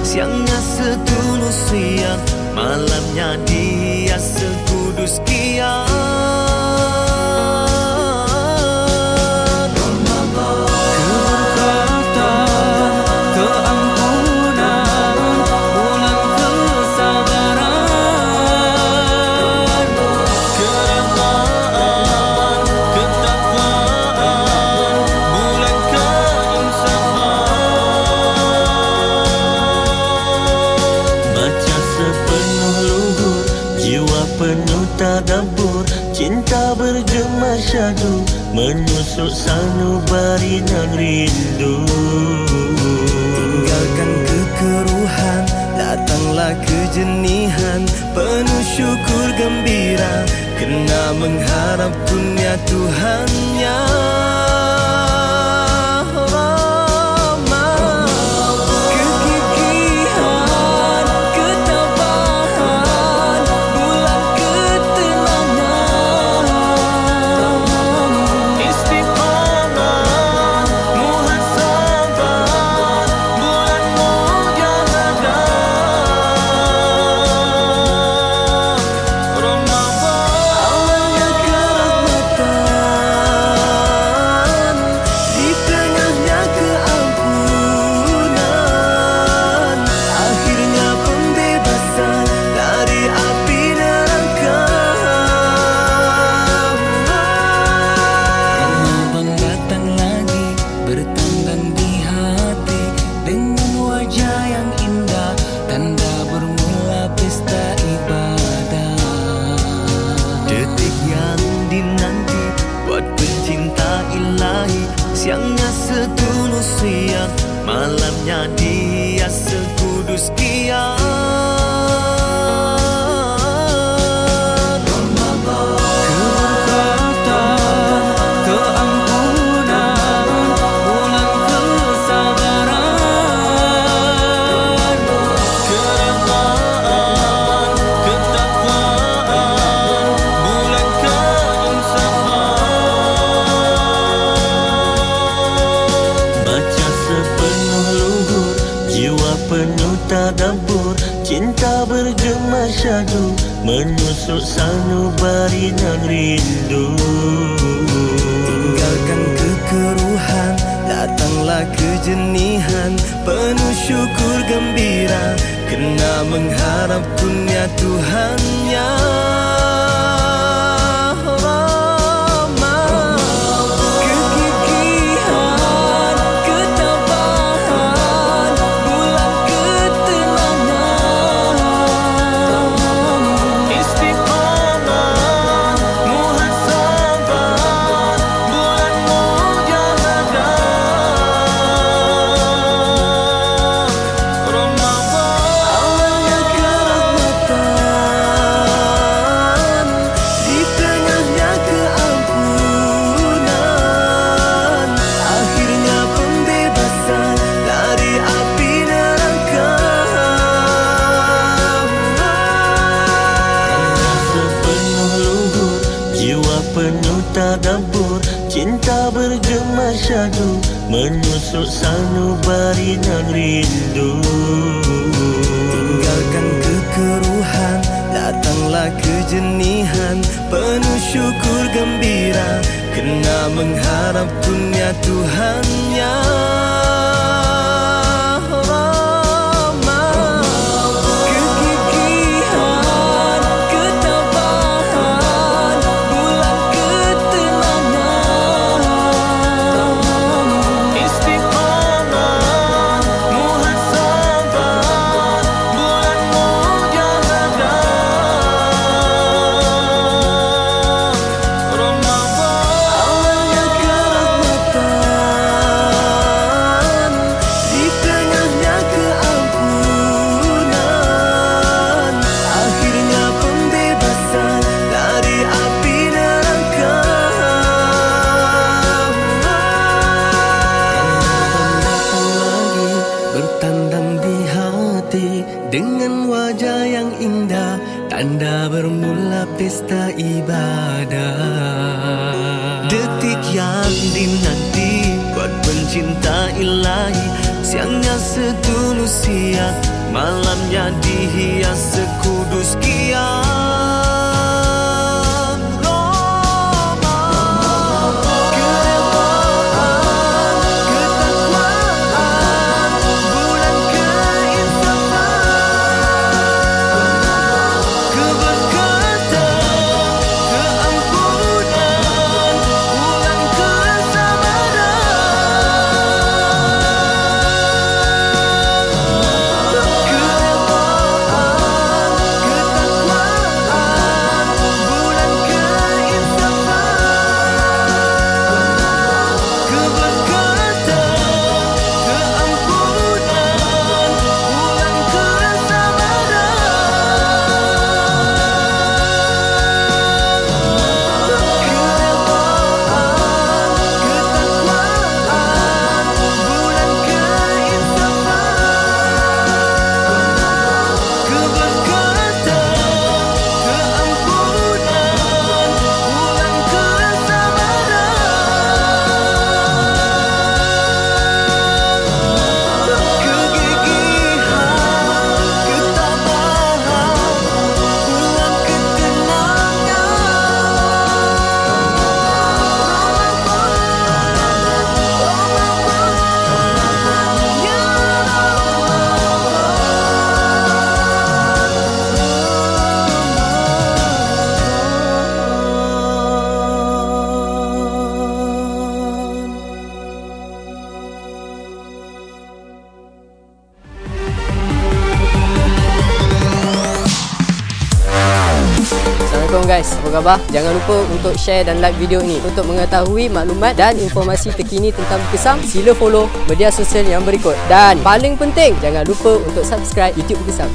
Siangnya setulus siang, malamnya dia sekudus kian. Penuh tadabbur, cinta bergema syadu, menusuk sanubari nan rindu. Tinggalkan kekeruhan, datanglah kejenihan, penuh syukur gembira, kena mengharap kurnia Tuhannya. Siangnya setulus siang, malamnya dia sekudus kian. Penuh tadabbur, cinta bergema syadu, menusuk sanubari nan rindu. Tinggalkan kekeruhan, datanglah kejenihan, penuh syukur gembira, kena mengharap kurnia Tuhannya. Penuh tadabbur, cinta bergema syadu, menusuk sanubari nan rindu. Tinggalkan kekeruhan, datanglah kejenihan, penuh syukur gembira, kena mengharap kurnia Tuhannya. Kegigihan, ketabahan, dengan wajah yang indah, tanda bermula pesta ibadah. Detik yang dinanti buat pencinta ilahi, siangnya setulus siang, malamnya dihias sekudus kiam. Assalamualaikum guys, apa khabar? Jangan lupa untuk share dan like video ini. Untuk mengetahui maklumat dan informasi terkini tentang Bukesam, sila follow media sosial yang berikut. Dan paling penting, jangan lupa untuk subscribe YouTube Bukesam.